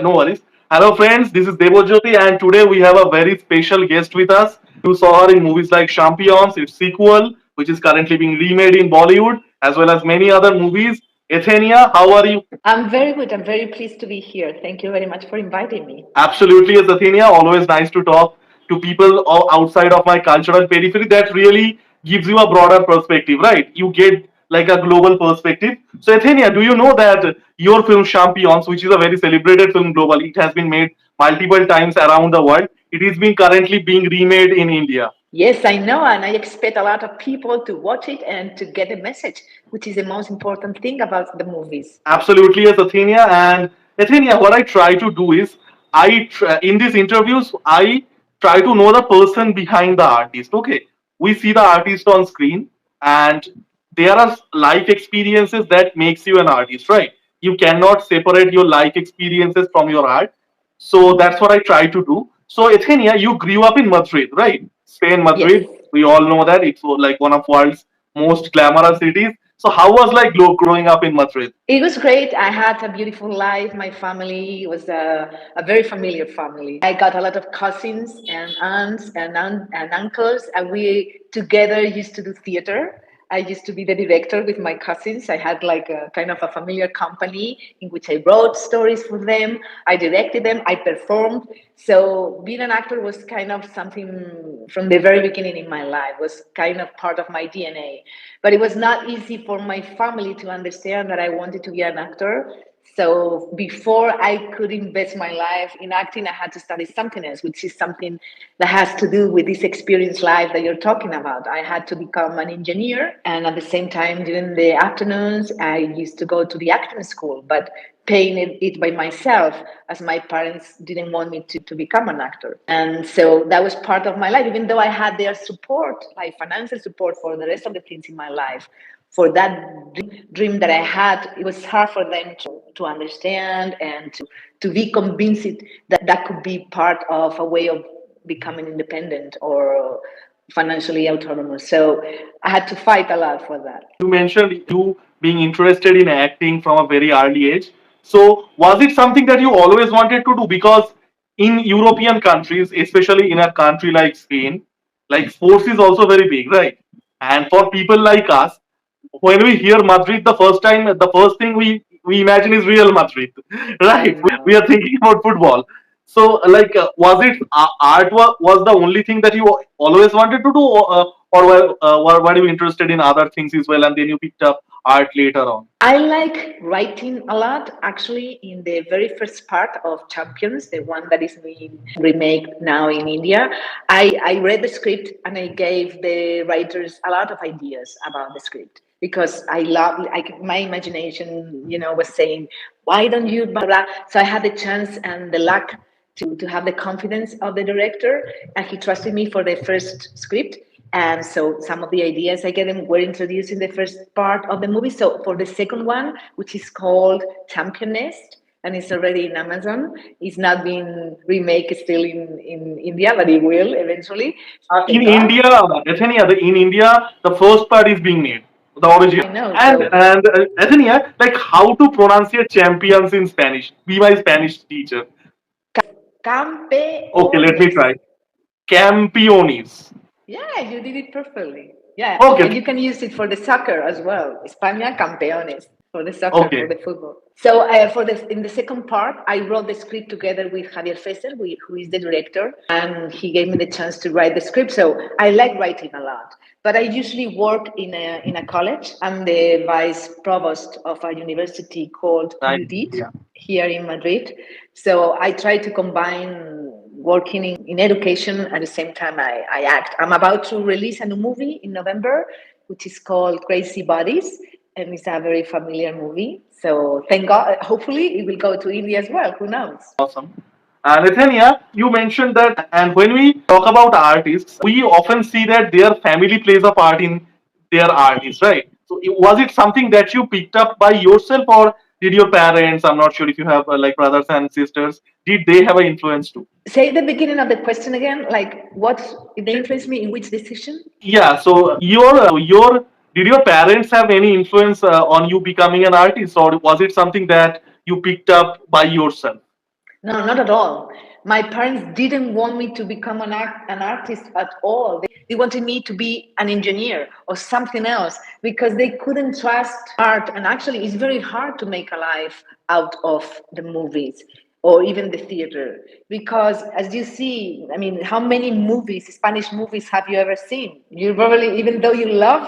no worries. Hello, friends. This is Debojyoti, and today we have a very special guest with us. You saw her in movies like Champions, its sequel, which is currently being remade in Bollywood, as well as many other movies. Athenia, how are you? I'm very good. I'm very pleased to be here. Thank you very much for inviting me. Absolutely, as Athenia. Always nice to talk to people outside of my cultural periphery. That really gives you a broader perspective, right? You get like a global perspective. So, Athenia, do you know that your film Champions, which is a very celebrated film globally, it has been made multiple times around the world. It is being currently being remade in India. Yes, I know, and I expect a lot of people to watch it and to get the message, which is the most important thing about the movies. Absolutely, yes, Athenia. And Athenia, what I try to do is, in these interviews, I try to know the person behind the artist. Okay, we see the artist on screen, and there are life experiences that makes you an artist, right? You cannot separate your life experiences from your art. So that's what I try to do. So Athenia, you grew up in Madrid, right? Spain, Yes. Madrid. We all know that it's like one of world's most glamorous cities. So how was like growing up in Madrid? It was great. I had a beautiful life. My family was a very familiar family. I got a lot of cousins and aunts and uncles, and we together used to do theater. I used to be the director with my cousins. I had like a kind of a familiar company in which I wrote stories for them. I directed them. I performed. So being an actor was kind of something from the very beginning in my life, was kind of part of my DNA. But it was not easy for my family to understand that I wanted to be an actor. So before I could invest my life in acting, I had to study something else, which is something that has to do with this experience life that you're talking about. I had to become an engineer, and at the same time, during the afternoons, I used to go to the acting school, but paying it by myself, as my parents didn't want me to become an actor. And so that was part of my life, even though I had their support, like financial support for the rest of the things in my life. For that dream that I had, it was hard for them to understand and to be convinced that that could be part of a way of becoming independent or financially autonomous. So I had to fight a lot for that. You mentioned you being interested in acting from a very early age. So was it something that you always wanted to do? Because in European countries, especially in a country like Spain, like sports is also very big, right? And for people like us, when we hear Madrid the first thing we imagine is Real Madrid, I right? We know. are thinking about football. So, like, was it art was the only thing that you always wanted to do, or were you interested in other things as well, and then you picked up art later on? I like writing a lot. Actually, in the very first part of Champions, the one that is being remade now in India, I read the script and I gave the writers a lot of ideas about the script because I love, like, my imagination, was saying, why don't you, blah, blah. So I had the chance and the luck to have the confidence of the director, and he trusted me for the first script. And so some of the ideas I get them were introduced in the first part of the movie. So for the second one, which is called Championist, and it's already in Amazon, it's not been remake still in India, but it will eventually. In Thank God. India, Athenia, in India, the first part is being made, the original. I know. And Athenia, like how to pronounce your champions in Spanish? Be my Spanish teacher. Okay, let me Campeones. try. Campiones. Yeah, you did it perfectly. Yeah, Okay, and you can use it for the soccer as well. España campeones for the soccer, for okay. the football. So for the in the second part, I wrote the script together with Javier Fesser, who is the director, and he gave me the chance to write the script. So I like writing a lot, but I usually work in a college. I'm the vice provost of a university called Right. UDIT Yeah. here in Madrid. So I try to combine working in education at the same time I act. I'm about to release a new movie in November, which is called Crazy Bodies, and it's a very familiar movie. So thank God, hopefully it will go to India as well. Who knows? Awesome. And Nathania, you mentioned that, and when we talk about artists, we often see that their family plays a part in their artists, right? So, was it something that you picked up by yourself, or did your parents? I'm not sure if you have like brothers and sisters. Did they have an influence too? Say the beginning of the question again. Like, what they influenced me in which decision? Yeah. So, your did your parents have any influence on you becoming an artist, or was it something that you picked up by yourself? No, not at all. My parents didn't want me to become an artist at all. They wanted me to be an engineer or something else because they couldn't trust art. And actually, it's very hard to make a life out of the movies or even the theater. Because as you see, I mean, how many movies, Spanish movies, have you ever seen? You probably, even though you love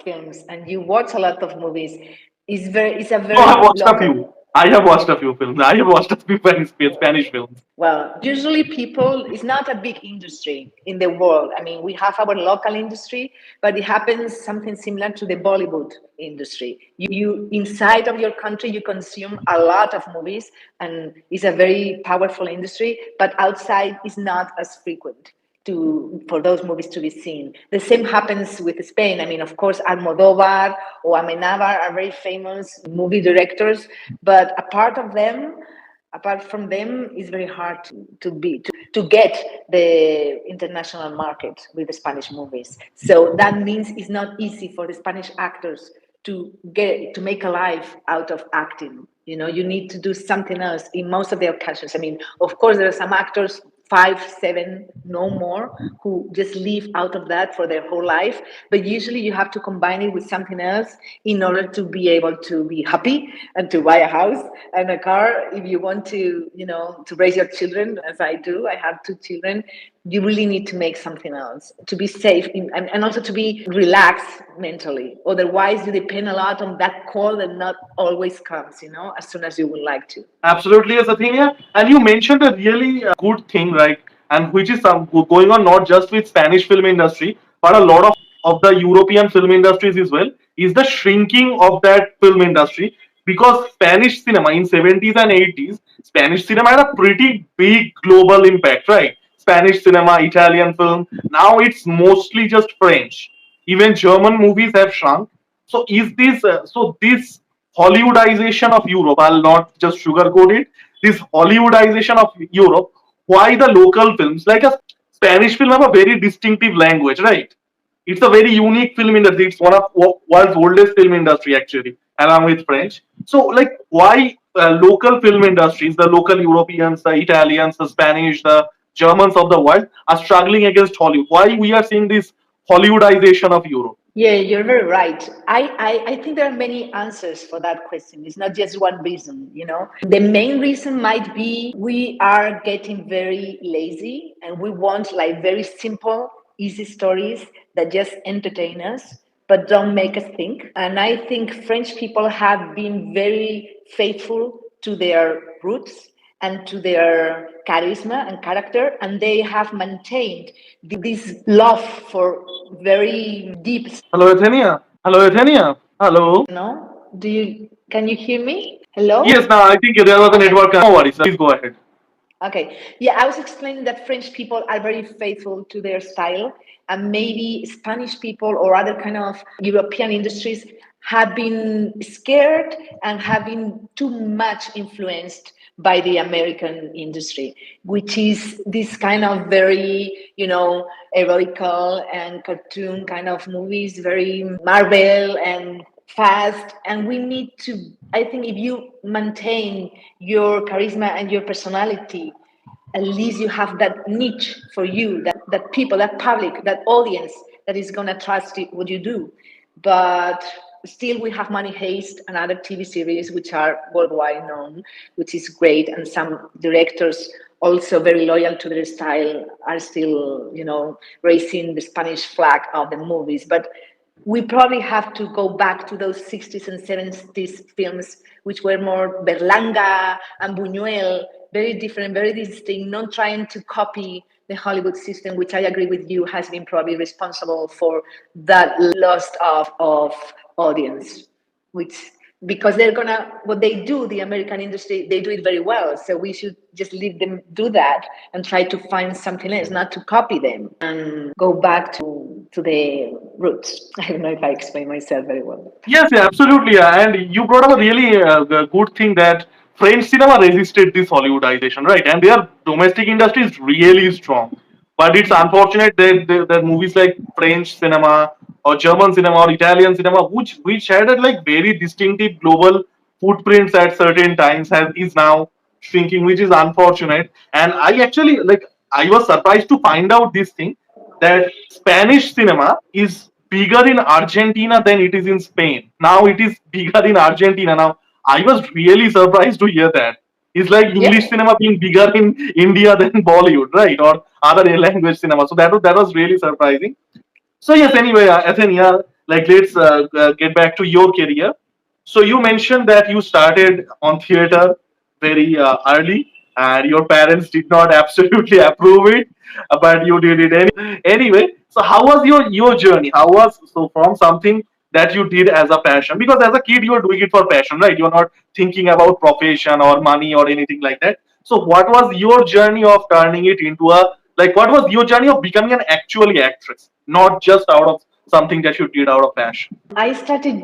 films and you watch a lot of movies, it's a No, I've very watched a local. few. I have watched a few films. I have watched a few Spanish films. Well, usually people, it's not a big industry in the world. I mean, we have our local industry, but it happens something similar to the Bollywood industry. You inside of your country, you consume a lot of movies and it's a very powerful industry, but outside is not as frequent for those movies to be seen. The same happens with Spain. I mean, of course, Almodovar or Amenábar are very famous movie directors, but apart from them, it's very hard to get the international market with the Spanish movies. So that means it's not easy for the Spanish actors to make a life out of acting. You know, you need to do something else in most of the occasions. I mean, of course, there are some actors, five, seven, no more, who just live out of that for their whole life. But usually you have to combine it with something else in order to be able to be happy and to buy a house and a car. If you want to, you know, to raise your children, as I do, I have two children, you really need to make something else to be safe and also to be relaxed mentally. Otherwise, you depend a lot on that call that not always comes, you know, as soon as you would like to. Absolutely, yes, Athenia. And you mentioned a really good thing, right? And which is going on not just with Spanish film industry, but a lot of the European film industries as well, is the shrinking of that film industry. Because Spanish cinema in 70s and 80s, Spanish cinema had a pretty big global impact, right? Spanish cinema, Italian film. Now it's mostly just French. Even German movies have shrunk. So is this this Hollywoodization of Europe? I'll not just sugarcoat it. This Hollywoodization of Europe. Why the local films like a Spanish film have a very distinctive language, right? It's a very unique film industry. It's one of world's oldest film industry actually, along with French. So like why local film industries, the local Europeans, the Italians, the Spanish, the Germans of the world are struggling against Hollywood? Why we are seeing this Hollywoodization of Europe? Yeah, you're very right. I think there are many answers for that question. It's not just one reason, you know. The main reason might be we are getting very lazy and we want like very simple, easy stories that just entertain us but don't make us think. And I think French people have been very faithful to their roots and to their charisma and character, and they have maintained this love for very deep. Hello, Athenia. Hello, Athenia. Hello. No, can you hear me? Hello. Yes, now I think there was a Okay. network. No worries. Please go ahead. Okay. Yeah, I was explaining that French people are very faithful to their style, and maybe Spanish people or other kind of European industries have been scared and have been too much influenced by the American industry, which is this kind of very, you know, heroical and cartoon kind of movies, very Marvel and fast. And we need to, I think, if you maintain your charisma and your personality, at least you have that niche for you, that people, that public, that audience that is going to trust it, what you do. But still, we have Money Heist and other TV series which are worldwide known, which is great. And some directors, also very loyal to their style, are still, you know, raising the Spanish flag of the movies. But we probably have to go back to those 60s and 70s films, which were more Berlanga and Buñuel, very different, very distinct, not trying to copy the Hollywood system, which I agree with you has been probably responsible for that loss of audience, which because they're gonna what they do, the American industry, they do it very well. So we should just leave them do that and try to find something else, not to copy them and go back to the roots. I don't know if I explain myself very well. Yes, yeah, absolutely. And you brought up a really good thing that French cinema resisted this Hollywoodization, right? And their domestic industry is really strong. But it's unfortunate that movies like French cinema or German cinema or Italian cinema, which had a like very distinctive global footprints at certain times, is now shrinking, which is unfortunate. And I actually like I was surprised to find out this thing that Spanish cinema is bigger in Argentina than it is in Spain. Now it is bigger in Argentina. Now I was really surprised to hear that. It's like English Yeah. cinema being bigger in India than Bollywood, right? Or other language cinema. So that was really surprising. So yes, anyway, Athenia, like let's get back to your career. So you mentioned that you started on theater very early, and your parents did not absolutely approve it, but you did it anyway. So how was your journey? How was so from something that you did as a passion? Because as a kid, you were doing it for passion, right? You're not thinking about profession or money or anything like that. So what was your journey of turning it into a like? What was your journey of becoming an actually actress, not just out of something that you did out of passion? I started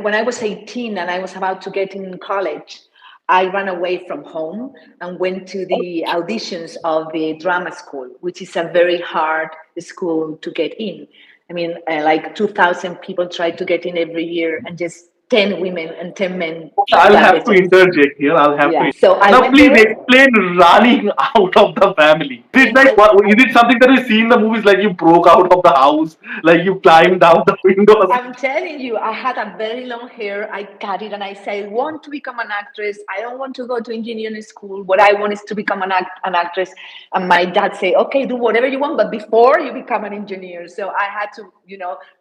when I was 18 and I was about to get in college. I ran away from home and went to the auditions of the drama school, which is a very hard school to get in. I mean, like 2,000 people try to get in every year, and just 10 women and 10 men I'll got the have to chance. interject here. I'll have to. Yeah. So I Now, went please there. explain running out of the family. Is it like what? Is it something that we see in the movies? Like you broke out of the house, like you climbed down the windows? I'm telling you, I had a very long hair. I cut it and I said, I want to become an actress. I don't want to go to engineering school. What I want is to become an actress. And my dad said, okay, do whatever you want, but before you become an engineer. So I had to,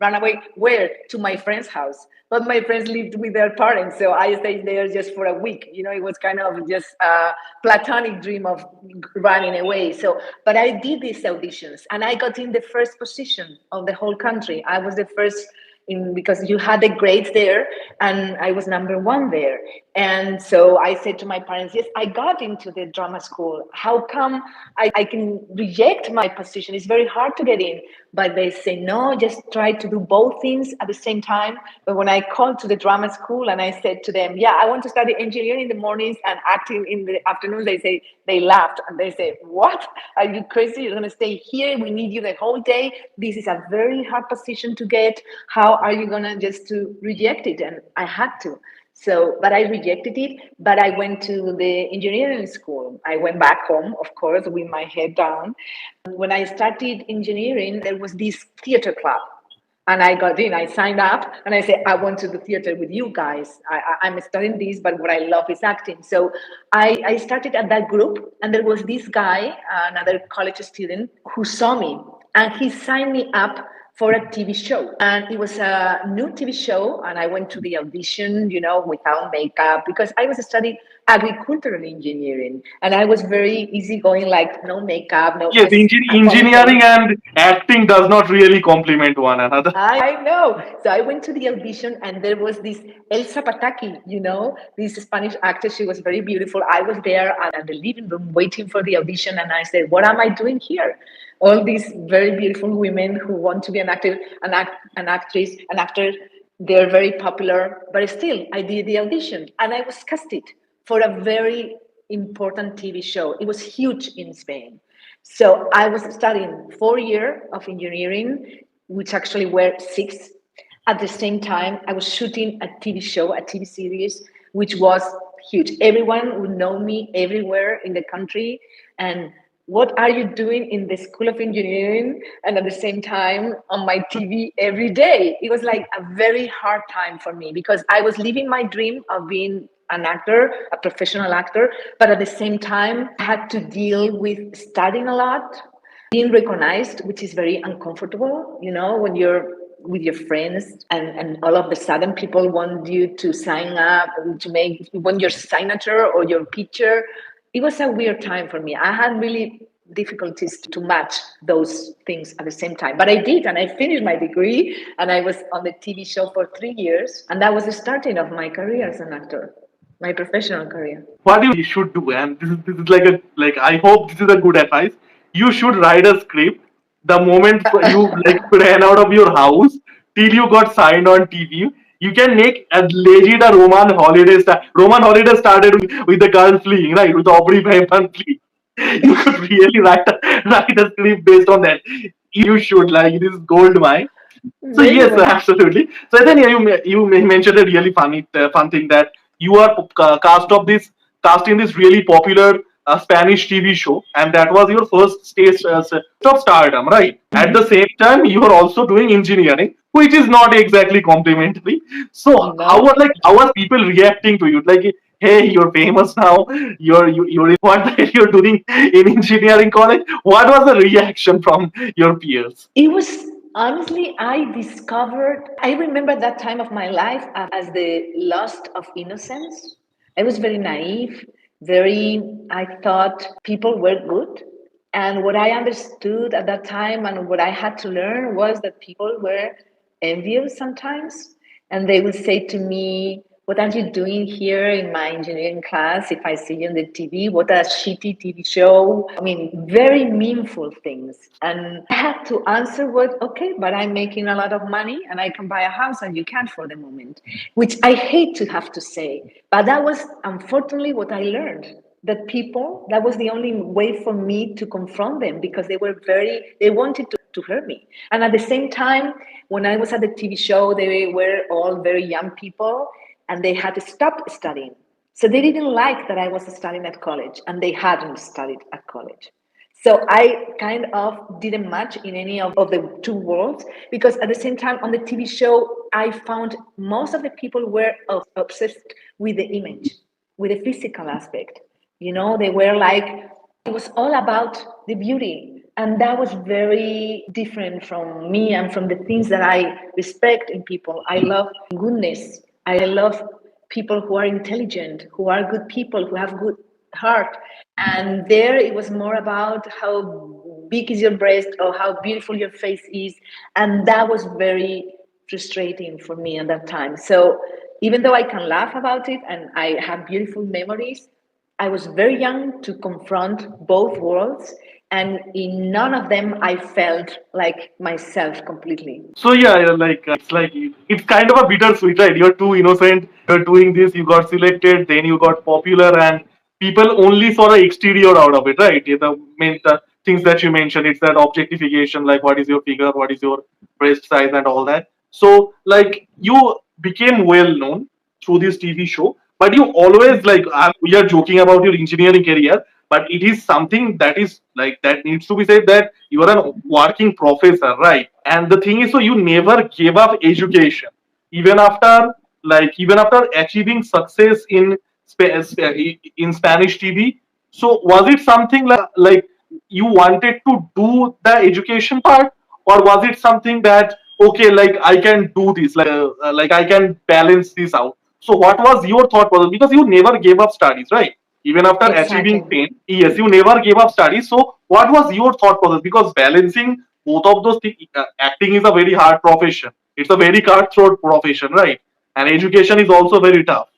run away. Where? To my friend's house. But my friends lived with their parents. So I stayed there just for a week. It was kind of just a platonic dream of running away. So, but I did these auditions and I got in the first position of the whole country. I was the first because you had the grades there and I was number one there. And so I said to my parents, yes, I got into the drama school. How come I can reject my position? It's very hard to get in. But they say, no, just try to do both things at the same time. But when I called to the drama school and I said to them, yeah, I want to study engineering in the mornings and acting in the afternoons, they laughed and they said, what? Are you crazy? You're going to stay here. We need you the whole day. This is a very hard position to get. How are you going to just to reject it? And I had to. So, but I rejected it. But I went to the engineering school. I went back home, of course, with my head down. When I started engineering, there was this theater club. And I got in, I signed up, and I said, I want to do theater with you guys. I'm studying this, but what I love is acting. So I started at that group, and there was this guy, another college student, who saw me, and he signed me up for a TV show. And it was a new TV show, and I went to the audition, without makeup, because I was studying agricultural engineering, and I was very easygoing, like no makeup, no, Yes, just a engineering confidence. and acting does not really complement one another. I know. So I went to the audition, and there was this Elsa Pataki, this Spanish actress. She was very beautiful. I was there at the living room waiting for the audition, and I said, what am I doing here? All these very beautiful women who want to be an actor, an actress, an actor, they're very popular. But still, I did the audition, and I was casted for a very important TV show. It was huge in Spain. So I was studying 4 years of engineering, which actually were 6. At the same time, I was shooting a TV show, a TV series, which was huge. Everyone would know me everywhere in the country. And what are you doing in the School of Engineering? And at the same time, on my TV every day. It was like a very hard time for me because I was living my dream of being an actor, a professional actor, but at the same time, I had to deal with studying a lot, being recognized, which is very uncomfortable, when you're with your friends and all of a sudden people want you to sign up to want your signature or your picture. It was a weird time for me. I had really difficulties to match those things at the same time. But I did, and I finished my degree, and I was on the TV show for 3 years, and that was the starting of my career as an actor, my professional career. What you should do, and this is like a like I hope this is a good advice. You should write a script the moment you like ran out of your house till you got signed on TV. You can make a legit a Roman holiday star. Roman holiday started with the girl fleeing, right? With Aubrey Hepburn fleeing. You could really write a script based on that. You should like this is gold mine. So Very yes, well. absolutely. So then yeah, you mentioned a really funny fun thing that you are cast of this cast in this really popular Spanish TV show, and that was your first stage of stardom, right? At the same time, you are also doing engineering, which is not exactly complimentary. So how are people reacting to you? Like, hey, you're famous now. You're in what you're doing in engineering college. What was the reaction from your peers? It was honestly, I remember that time of my life as the lost of innocence. I was very naive, I thought people were good. And what I understood at that time and what I had to learn was that people were envious sometimes. And they would say to me, what are you doing here in my engineering class? If I see you on the TV, what a shitty TV show. I mean, very meaningful things. And I had to answer okay, but I'm making a lot of money and I can buy a house and you can't for the moment, which I hate to have to say. But that was unfortunately what I learned. That was the only way for me to confront them because they wanted to hurt me. And at the same time, when I was at the TV show, they were all very young people and they had stopped studying. So they didn't like that I was studying at college and they hadn't studied at college. So I kind of didn't match in any of the two worlds because at the same time on the TV show, I found most of the people were obsessed with the image, with the physical aspect. You know, they were like, it was all about the beauty. And that was very different from me and from the things that I respect in people. I love goodness. I love people who are intelligent, who are good people, who have good heart. And there it was more about how big is your breast or how beautiful your face is. And that was very frustrating for me at that time. So even though I can laugh about it and I have beautiful memories, I was very young to confront both worlds, and in none of them I felt like myself completely. So yeah, it's kind of a bittersweet, right? You're too innocent. You're doing this. You got selected, then you got popular, and people only saw the exterior out of it, right? Yeah, the things that you mentioned, it's that objectification, like what is your figure, what is your breast size, and all that. So like you became well known through this TV show, but you always we are joking about your engineering career, but it is something that is like that needs to be said that you are a working professor, right? And the thing is, so you never gave up education even after even after achieving success in in Spanish TV. So was it something like you wanted to do the education part, or was it something that okay, like I can do this, like I can balance this out? So what was your thought process? Because you never gave up studies, right? Even after achieving Exactly. fame, yes, you never gave up studies. So what was your thought process? Because balancing both of those things, acting is a very hard profession. It's a very cutthroat profession, right? And education is also very tough.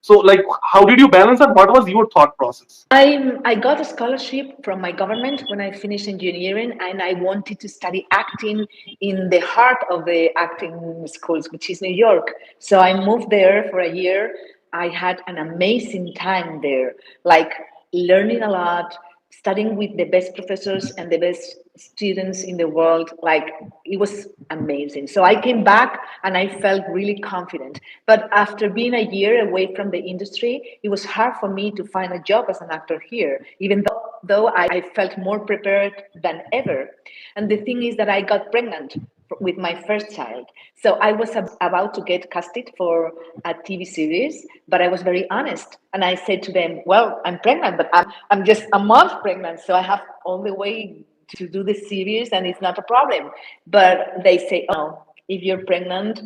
So, like, how did you balance that? What was your thought process? I got a scholarship from my government when I finished engineering, and I wanted to study acting in the heart of the acting schools, which is New York. So I moved there for a year. I had an amazing time there, like learning a lot, studying with the best professors and the best students in the world. Like it was amazing. So I came back and I felt really confident. But after being a year away from the industry, it was hard for me to find a job as an actor here, even though I felt more prepared than ever. And the thing is that I got pregnant with my first child. So I was about to get casted for a TV series, but I was very honest. And I said to them, well, I'm pregnant, but I'm just a month pregnant. So I have all the way to do the series and it's not a problem. But they say, oh, if you're pregnant,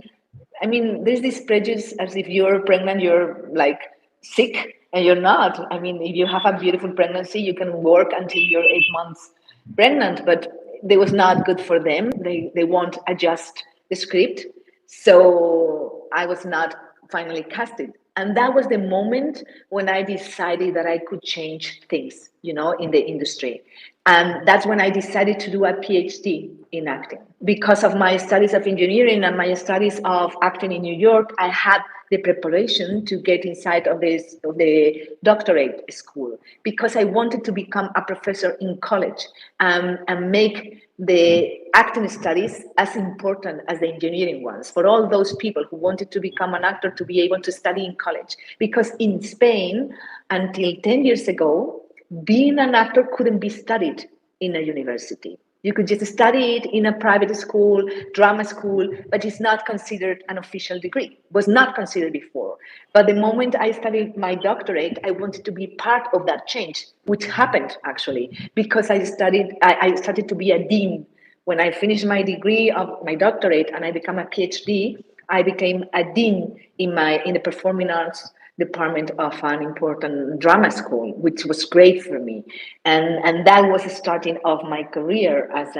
I mean, there's this prejudice as if you're pregnant, you're like sick, and you're not. I mean, if you have a beautiful pregnancy, you can work until you're 8 months pregnant, but they was not good for them. They won't adjust the script. So I was not finally casted. And that was the moment when I decided that I could change things, in the industry. And that's when I decided to do a PhD in acting. Because of my studies of engineering and my studies of acting in New York, I had the preparation to get inside of the doctorate school, because I wanted to become a professor in college, and make the acting studies as important as the engineering ones, for all those people who wanted to become an actor to be able to study in college. Because in Spain, until 10 years ago, being an actor couldn't be studied in a university. You could just study it in a private school, drama school, but it's not considered an official degree. It was not considered before. But the moment I studied my doctorate, I wanted to be part of that change, which happened actually, because I started to be a dean. When I finished my degree of my doctorate and I became a PhD, I became a dean in the performing arts department of an important drama school, which was great for me, and that was the starting of my career as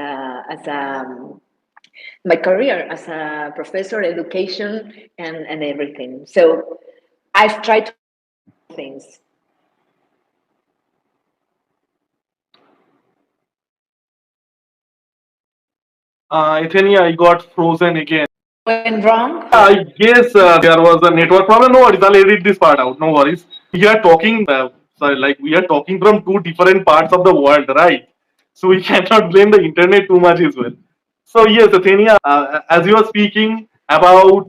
a professor, education, and everything. So I've tried to do things. Athenia, I got frozen again. Went wrong. I guess there was a network problem. No worries, I'll edit this part out. No worries. We are talking, sorry, like we are talking from two different parts of the world, right? So we cannot blame the internet too much as well. So yes, Athenia, as you were speaking about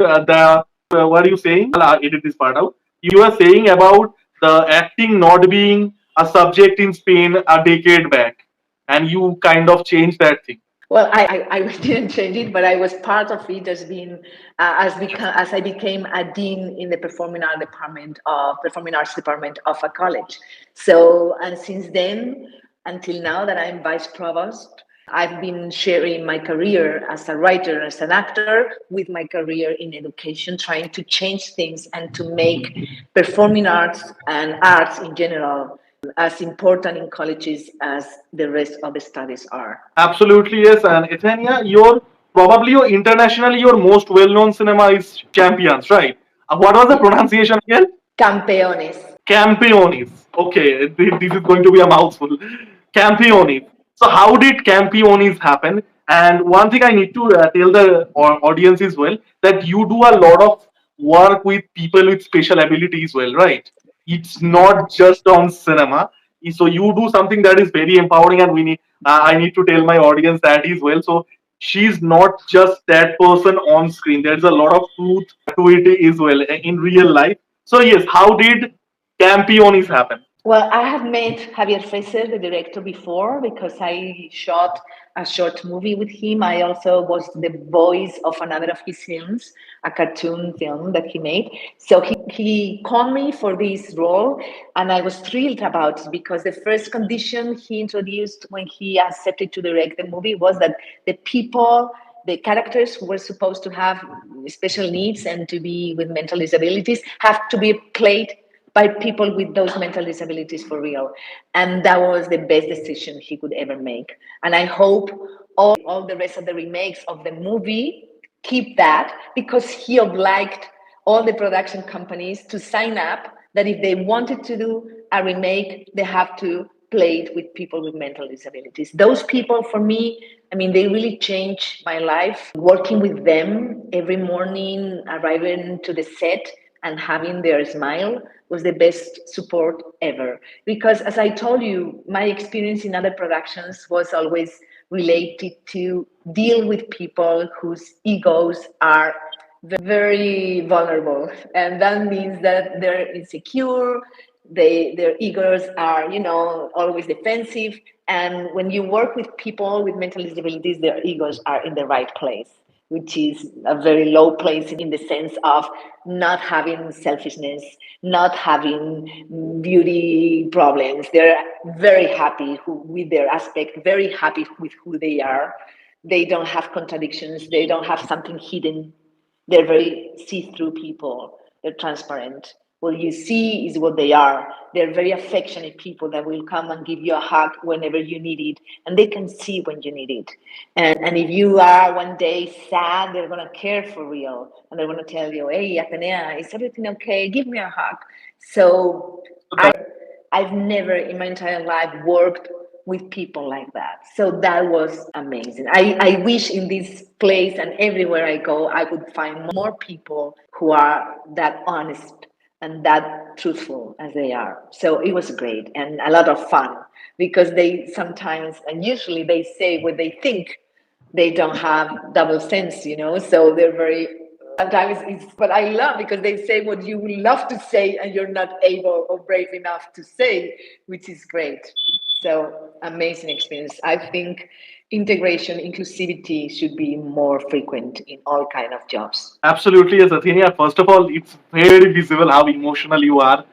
what are you saying? I'll edit this part out. You were saying about the acting not being a subject in Spain a decade back, and you kind of changed that thing. Well, I didn't change it, but I was part of it as being as I became a dean in the performing arts department of a college. So, and since then until now that I'm vice provost, I've been sharing my career as a writer, as an actor, with my career in education, trying to change things and to make performing arts and arts in general as important in colleges as the rest of the studies are. Absolutely yes. And Ethania, your internationally your most well-known cinema is Champions, right? What was the pronunciation again? Campeones. Campionis. Okay, this is going to be a mouthful. Campionis. So how did Campionis happen? And one thing I need to tell the audience as well, that you do a lot of work with people with special abilities, well, right? It's not just on cinema. So you do something that is very empowering, and we need. I need to tell my audience that as well. So she's not just that person on screen. There's a lot of truth to it as well in real life. So yes, how did Campionis happen? Well, I have met Javier Fesser, the director, before because I shot a short movie with him. I also was the voice of another of his films, a cartoon film that he made. So he called me for this role, and I was thrilled about it because the first condition he introduced when he accepted to direct the movie was that the characters who were supposed to have special needs and to be with mental disabilities have to be played by people with those mental disabilities for real. And that was the best decision he could ever make. And I hope all the rest of the remakes of the movie keep that, because he obliged all the production companies to sign up that if they wanted to do a remake, they have to play it with people with mental disabilities. Those people, for me, I mean, they really changed my life. Working with them every morning, arriving to the set and having their smile was the best support ever. Because as I told you, my experience in other productions was always related to deal with people whose egos are very vulnerable. And that means that they're insecure, their egos are, always defensive. And when you work with people with mental disabilities, their egos are in the right place, which is a very low place in the sense of not having selfishness, not having beauty problems. They're very happy with their aspect, very happy with who they are. They don't have contradictions. They don't have something hidden. They're very see-through people. They're transparent. What you see is what they are. They're very affectionate people that will come and give you a hug whenever you need it, and they can see when you need it. And if you are one day sad, they're gonna care for real, and they're gonna tell you, "Hey, Athenea, is everything okay? Give me a hug." So I've never in my entire life worked with people like that. So that was amazing. I wish in this place and everywhere I go, I would find more people who are that honest and that truthful as they are. So it was great and a lot of fun because they sometimes and usually they say what they think. They don't have double sense, so they're very sometimes it's but I love because they say what you would love to say and you're not able or brave enough to say, which is great. So amazing experience. I think integration, inclusivity should be more frequent in all kind of jobs. Absolutely, yes, Athenia. First of all, it's very visible how emotional you are,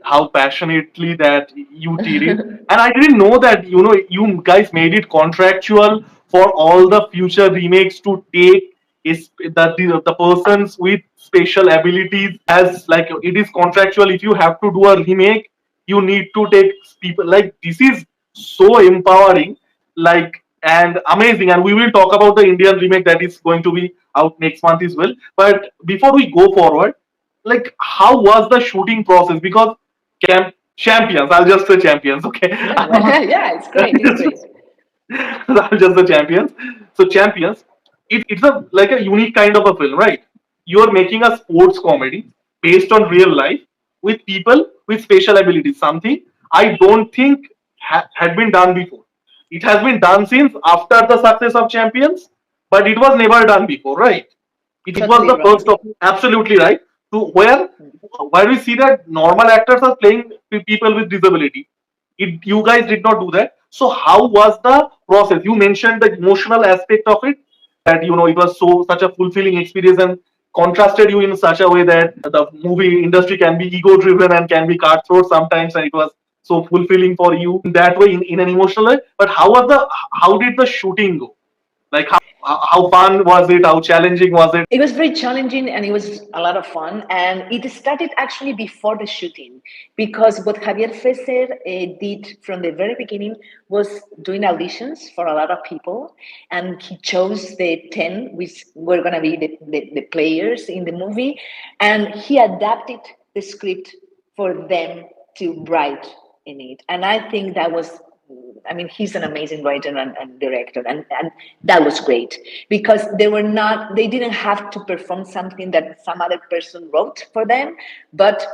how passionately that you did it. And I didn't know that, you guys made it contractual for all the future remakes to take the persons with special abilities as like it is contractual. If you have to do a remake, you need to take people like this is so empowering, like and amazing. And we will talk about the Indian remake that is going to be out next month as well. But before we go forward, like how was the shooting process? Because champions, I'll just say champions, okay? Yeah, yeah, it's great. It's great. I'll just the champions. So champions, it's a like a unique kind of a film, right? You're making a sports comedy based on real life with people with special abilities. Something I don't think had been done before. It has been done since after the success of Champions, but it was never done before, right? It was Totally the right. first of absolutely right. To where we see that normal actors are playing people with disability. You guys did not do that. So how was the process? You mentioned the emotional aspect of it, that it was so such a fulfilling experience and contrasted you in such a way that the movie industry can be ego driven and can be cutthroat sometimes, and it was so fulfilling for you in that way, in an emotional way. But how did the shooting go? Like how fun was it? How challenging was it? It was very challenging and it was a lot of fun. And it started actually before the shooting because what Javier Fesser did from the very beginning was doing auditions for a lot of people. And he chose the 10, which were going to be the players in the movie. And he adapted the script for them to write in it. And I think that was he's an amazing writer and director, and that was great because they didn't have to perform something that some other person wrote for them, but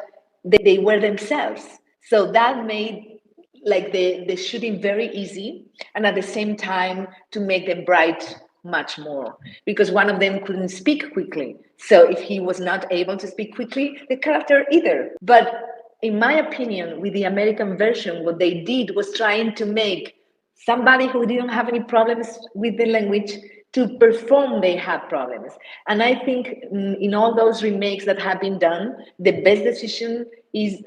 they were themselves. So that made like the shooting very easy, and at the same time to make them bright much more because one of them couldn't speak quickly. So if he was not able to speak quickly, the character either. But in my opinion, with the American version, what they did was trying to make somebody who didn't have any problems with the language to perform they had problems. And I think in all those remakes that have been done, the best decision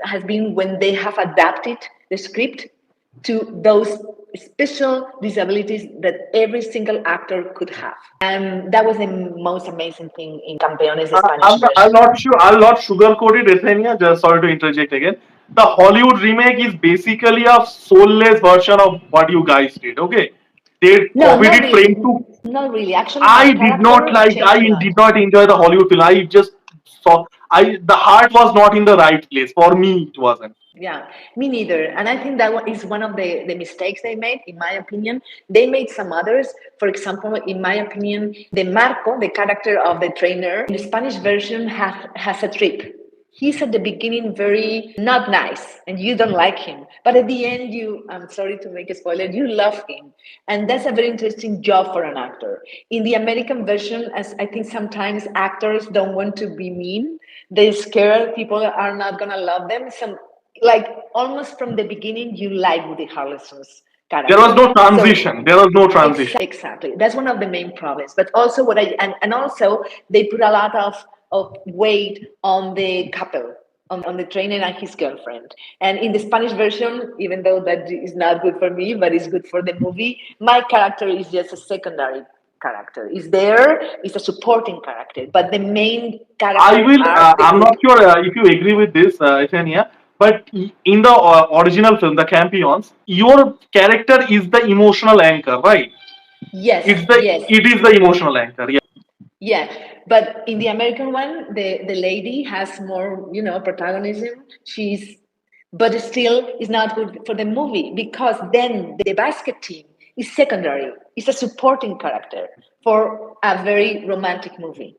has been when they have adapted the script to those special disabilities that every single actor could have. And that was the most amazing thing in Campeones, the Spanish I'll version. not I'll not sugarcoat it, Athenia. Just sorry to interject again. The Hollywood remake is basically a soulless version of what you guys did. Okay, they No, copied not it frame really. to. Not really. Actually, my I did not character like. I changed a lot. did not enjoy the Hollywood film. I just saw. The heart was not in the right place for me. It wasn't. Yeah, me neither. And I think that is one of the mistakes they made, in my opinion. They made some others. For example, in my opinion, the Marco, the character of the trainer, in the Spanish version has a trip. He's at the beginning very not nice and you don't like him. But at the end, I'm sorry to make a spoiler, you love him. And that's a very interesting job for an actor. In the American version, as I think sometimes actors don't want to be mean, they're scared people are not going to love them. Like almost from the beginning, you like Woody Harrelson's There was character. no So transition. There was no transition. exactly, that's one of the main problems. But also and also they put a lot of weight on the couple, on the trainer and his girlfriend. And in the Spanish version, even though that is not good for me, but it's good for the movie, my character is just a secondary character. Is there is a supporting character, but the main I character will. are the I'm group. not sure if you agree with this, Ethenia, but in the original film, The Campions, your character is the emotional anchor, right? Yes, It's the yes. it is the emotional anchor. Yeah. Yeah, but in the American one, the lady has more, protagonism. She's but still is not good for the movie because then the basket team is secondary, it's a supporting character for a very romantic movie.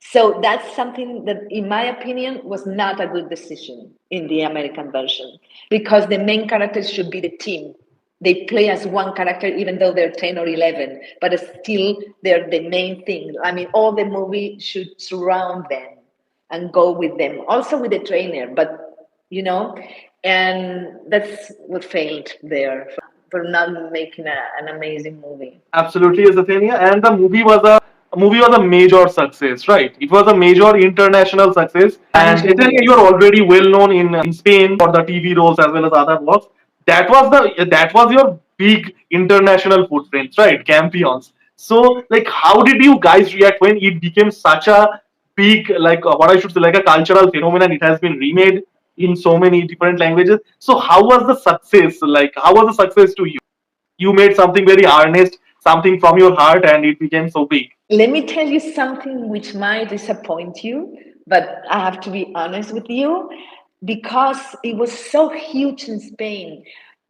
So that's something that, in my opinion, was not a good decision in the American version because the main characters should be the team. They play as one character, even though they're 10 or 11, but still they're the main thing. I mean, all the movie should surround them and go with them, also with the trainer, but and that's what failed there for not making an amazing movie. Absolutely, yes, Athenia. And the movie was a major success, right? It was a major international success. And Spanish movie, Athenia, you yes. are already well known in Spain for the TV roles as well as other works. That was your big international footprint, right? Campions. So, like, how did you guys react when it became such a big, like, what I should say, like a cultural phenomenon? It has been remade in so many different languages. So, how was the success? Like, how was the success to you? You made something very earnest, something from your heart, and it became so big. Let me tell you something which might disappoint you, but I have to be honest with you because it was so huge in Spain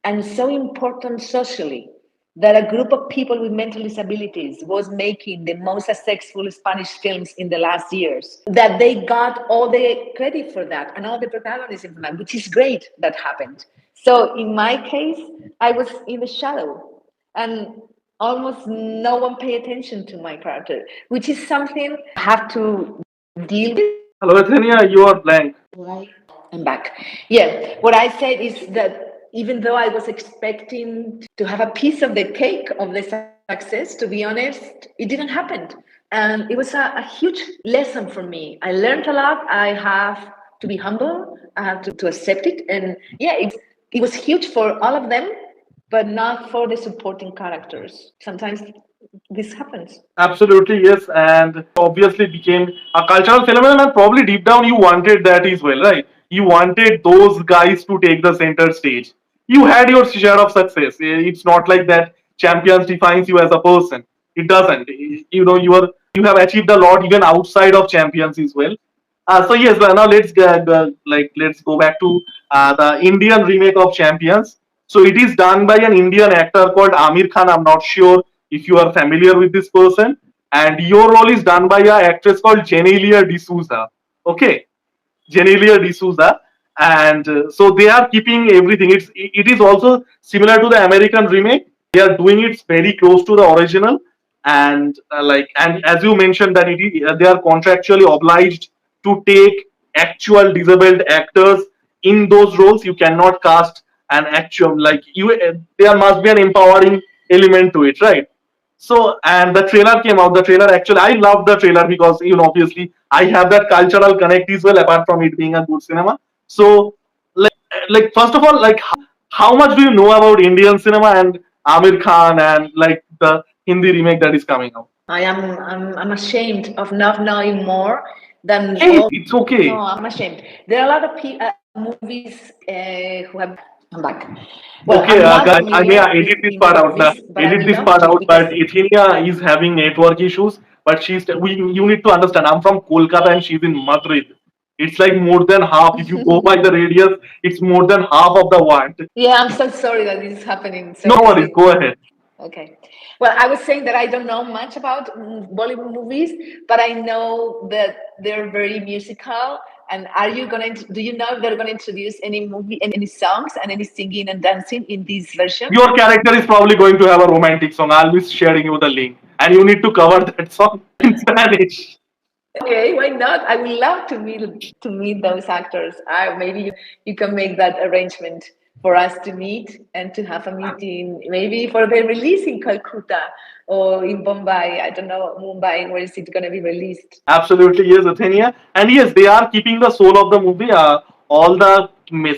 and so important socially that a group of people with mental disabilities was making the most successful Spanish films in the last years. That they got all the credit for that and all the protagonism for that, which is great that happened. So in my case, I was in the shadow and almost no one pay attention to my character, which is something I have to deal with. Hello, Athenia, you are blank. I'm back. Yeah, what I said is that even though I was expecting to have a piece of the cake of the success, to be honest, it didn't happen. And it was a huge lesson for me. I learned a lot. I have to be humble. I have to accept it. And yeah, it was huge for all of them, but not for the supporting characters. Sometimes this happens. Absolutely, yes. And obviously became a cultural phenomenon, and probably deep down you wanted that as well, right? You wanted those guys to take the center stage. You had your share of success. It's not like that champions defines you as a person. It doesn't. You have achieved a lot even outside of champions as well. So yes, now let's go back to the Indian remake of Champions. So it is done by an Indian actor called Aamir Khan. I'm not sure if you are familiar with this person. And your role is done by a actress called Genelia D'Souza. Okay, Genelia D'Souza, and so they are keeping everything. It is also similar to the American remake. They are doing it very close to the original, and and as you mentioned that they are contractually obliged to take actual disabled actors in those roles. You cannot cast an actual like you. There must be an empowering element to it, right? So, and the trailer came out. The trailer actually, I love the trailer because obviously I have that cultural connect as well. Apart from it being a good cinema, so like first of all, like how much do you know about Indian cinema and Amir Khan and like the Hindi remake that is coming out? I'm ashamed of not knowing more than Hey, all. it's okay. No, I'm ashamed. There are a lot of movies who have. I'm back. Well, Okay, I'm not guys, I may familiar with edit this Hindi part out now. movies, but I Edit would this love part to out. because But Athenia is having network issues. But you need to understand. I'm from Kolkata and she's in Madrid. It's like more than half. If you go by the radius, it's more than half of the world. yeah, I'm so sorry that this is happening. No So worries. Go ahead. okay. Well, I was saying that I don't know much about Bollywood movies, but I know that they're very musical. And are you going to, do you know if they're going to introduce any movie, any songs and any singing and dancing in this version? Your character is probably going to have a romantic song. I'll be sharing you the link, and you need to cover that song in Spanish. Okay, why not? I would love to meet those actors. Maybe you can make that arrangement for us to meet and to have a meeting, maybe for the release in Calcutta or in Bombay. I don't know, Mumbai. Where is it going to be released? Absolutely, yes, Athenia. And yes, they are keeping the soul of the movie. All the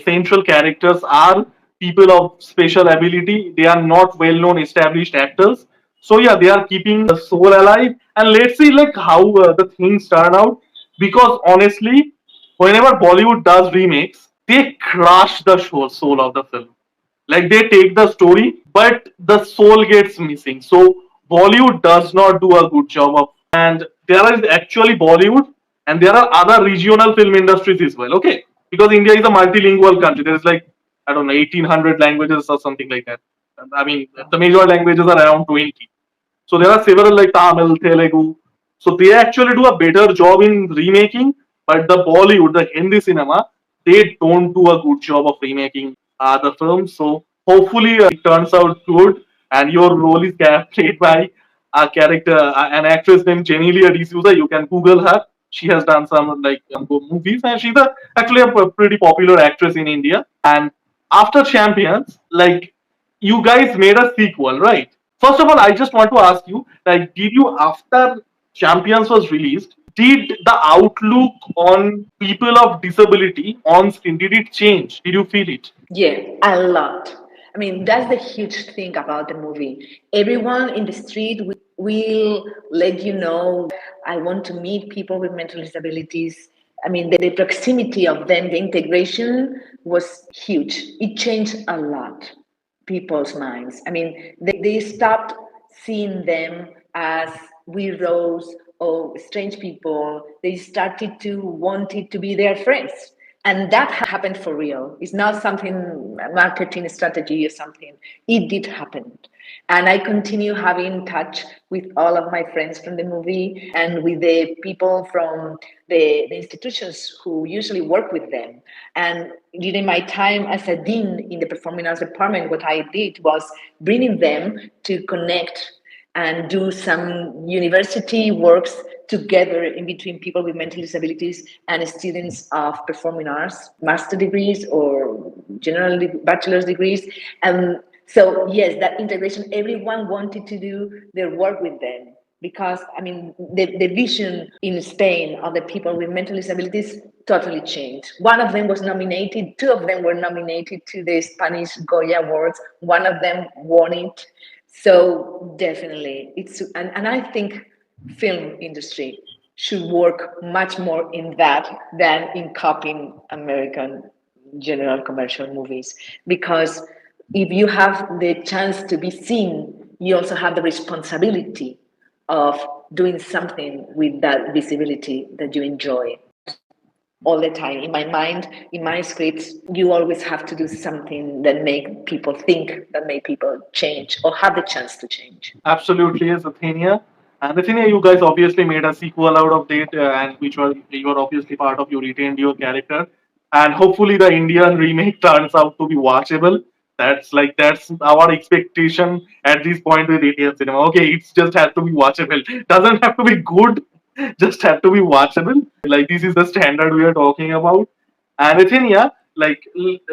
central characters are people of special ability. They are not well-known established actors. So yeah, they are keeping the soul alive. And let's see like how the things turn out. Because honestly, whenever Bollywood does remakes, they crush the soul of the film. Like they take the story, but the soul gets missing. So Bollywood does not do a good job of. And there is actually Bollywood, and there are other regional film industries as well. Okay, because India is a multilingual country. There is like, I don't know, 1800 languages or something like that. I mean, the major languages are around 20. So there are several like Tamil, Telugu. So they actually do a better job in remaking, but the Bollywood, the Hindi cinema, they don't do a good job of remaking the films. So hopefully it turns out good, and your role is played by a character, an actress named Jenny Lee D'Souza. You can Google her. She has done some like movies, and she's actually a pretty popular actress in India. And after Champions, like you guys made a sequel, right? First of all, I just want to ask you, like, did you after Champions was released, did the outlook on people of disability on screen did it change? Did you feel it? Yeah, a lot. I mean, that's the huge thing about the movie. Everyone in the street will let you know, I want to meet people with mental disabilities. I mean, the proximity of them, the integration was huge. It changed a lot people's minds. I mean, they stopped seeing them as weirdos or strange people. They started to want it to be their friends. And that happened for real. It's not something, a marketing strategy or something. It did happen. And I continue having touch with all of my friends from the movie and with the people from the institutions who usually work with them. And during my time as a dean in the performing arts department, what I did was bringing them to connect and do some university works together in between people with mental disabilities and students of performing arts, master degrees or general bachelor's degrees. And so, yes, that integration, everyone wanted to do their work with them because, I mean, the vision in Spain of the people with mental disabilities totally changed. One of them was nominated, two of them were nominated to the Spanish Goya Awards. One of them won it. So definitely, and I think film industry should work much more in that than in copying American general commercial movies. Because if you have the chance to be seen, you also have the responsibility of doing something with that visibility that you enjoy all the time. In my mind, in my scripts, you always have to do something that make people think, that make people change or have the chance to change. Absolutely, yes, Athenia. And Athenia, you guys obviously made a sequel out of it, and which were you were obviously part of. You retained your character, and hopefully the Indian remake turns out to be watchable. That's our expectation at this point with Indian cinema. Okay, it's just has to be watchable. Doesn't have to be good, just have to be watchable. Like this is the standard we are talking about. And Athenia, like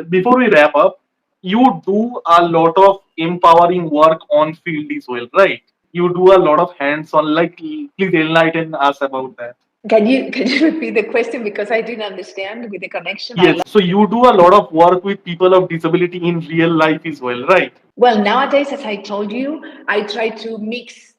before we wrap up, you do a lot of empowering work on field as well, right? You do a lot of hands-on. Like, please enlighten us about that. Can you repeat the question because I didn't understand with the connection? Yes. So you do a lot of work with people of disability in real life as well, right? Well, nowadays, as I told you, I try to mix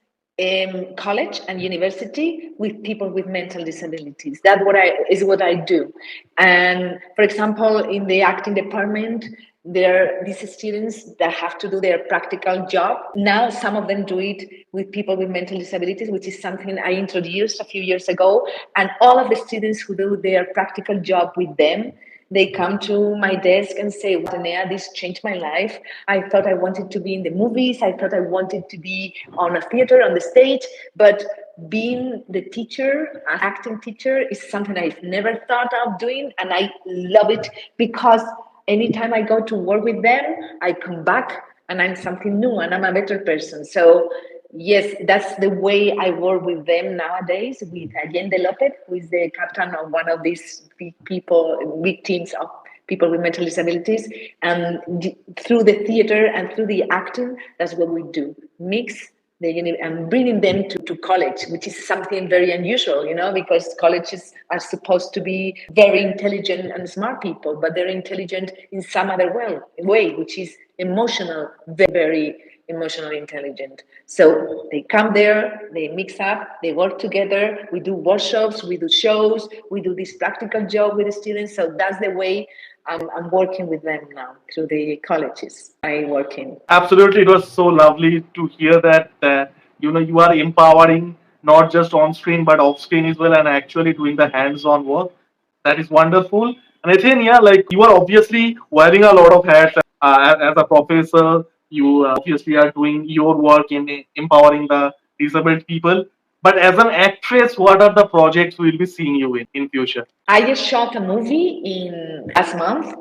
college and university with people with mental disabilities. That's what I do. And for example, in the acting department, there are these students that have to do their practical job. Now, some of them do it with people with mental disabilities, which is something I introduced a few years ago. And all of the students who do their practical job with them, they come to my desk and say, Athenea, this changed my life. I thought I wanted to be in the movies. I thought I wanted to be on a theater, on the stage. But being the teacher, an acting teacher, is something I've never thought of doing. And I love it because anytime I go to work with them, I come back and I'm something new and I'm a better person. So yes, that's the way I work with them nowadays, with Allende Lopez, who is the captain of one of these big teams of people with mental disabilities. And through the theater and through the acting, that's what we do. Mix and bringing them to college, which is something very unusual, because colleges are supposed to be very intelligent and smart people, but they're intelligent in some other way, which is emotional, very emotionally intelligent. So they come there, they mix up, they work together, we do workshops, we do shows, we do this practical job with the students. So that's the way I'm working with them now through the colleges I work in. Absolutely, it was so lovely to hear that. You are empowering not just on screen but off screen as well, and actually doing the hands-on work. That is wonderful. And Athenia, like you are obviously wearing a lot of hats as a professor. You obviously are doing your work in empowering the disabled people. But as an actress, what are the projects we'll be seeing you in future? I just shot a movie in last month,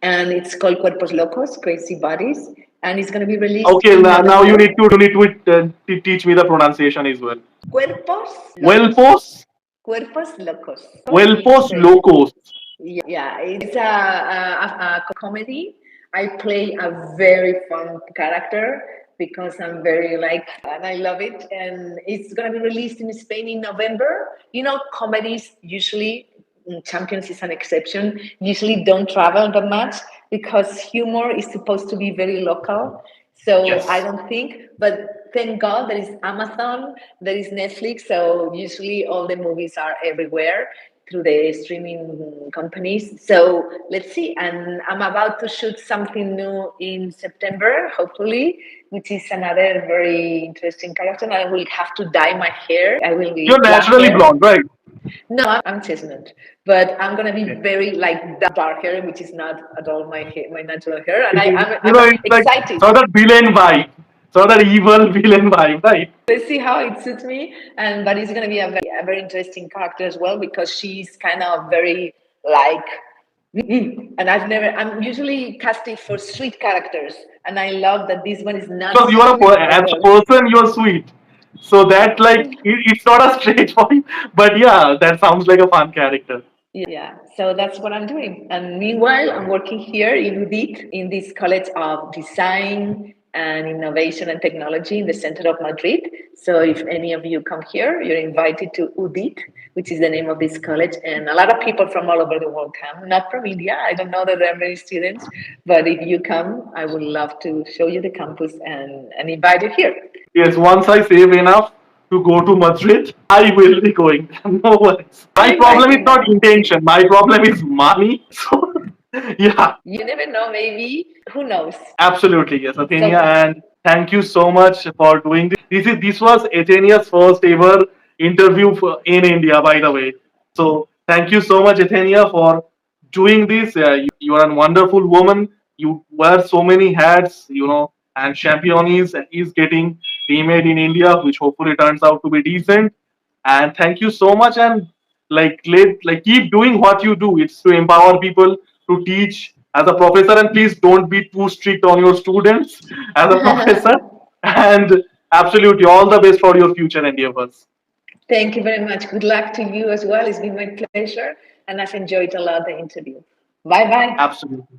and it's called Cuerpos Locos, Crazy Bodies, and it's going to be released Okay, in now you November. need to teach me the pronunciation as well. Cuerpos Locos. Huelpos, Cuerpos Locos. Means Huelpos crazy. locos. Yeah, it's a comedy. I play a very fun character because I'm very like, and I love it. And it's gonna be released in Spain in November. You know, comedies usually, Champions is an exception, usually don't travel that much because humor is supposed to be very local. So I Yes. don't think, but thank God there is Amazon, there is Netflix. So usually all the movies are everywhere through the streaming companies. So let's see. And I'm about to shoot something new in September, hopefully, which is another very interesting character. And I will have to dye my hair. I will be You're black naturally hair. blonde, right? No, I'm chestnut, but I'm gonna be Okay. very like dark hair, which is not at all my hair, my natural hair, and I'm It's like excited. sort of villain vibe, sort of evil villain vibe, right? Let's see how it suits me, and but it's gonna be a very interesting character as well because she's kind of very like, and I'm usually casting for sweet characters, and I love that this one is not Because you are sweet as at a all. person, you're sweet. So that like it's not a straight point, but yeah, that sounds like a fun character. Yeah, so that's what I'm doing. And meanwhile, I'm working here in UDIT, in this College of Design and Innovation and Technology in the center of Madrid. So if any of you come here, you're invited to UDIT, which is the name of this college. And a lot of people from all over the world come, not from India. I don't know that there are many students, but if you come, I would love to show you the campus and invite you here. Yes, once I save enough to go to Madrid, I will be going. No worries. I'm My problem is inviting not now. intention. My problem is money. So yeah, You never know, maybe. Who knows? absolutely, yes, So Athenia, and thank you so much for doing this. This was Athenia's first ever interview in India, by the way. So thank you so much, Athenia, for doing this. You are a wonderful woman. You wear so many hats, and Campion is getting remade in India, which hopefully turns out to be decent. And thank you so much, and keep doing what you do. It's to empower people, to teach as a professor, and please don't be too strict on your students as a professor. And absolutely all the best for your future endeavors. thank you very much. Good luck to you as well. It's been my pleasure, and I've enjoyed a lot the interview. Bye bye. Absolutely.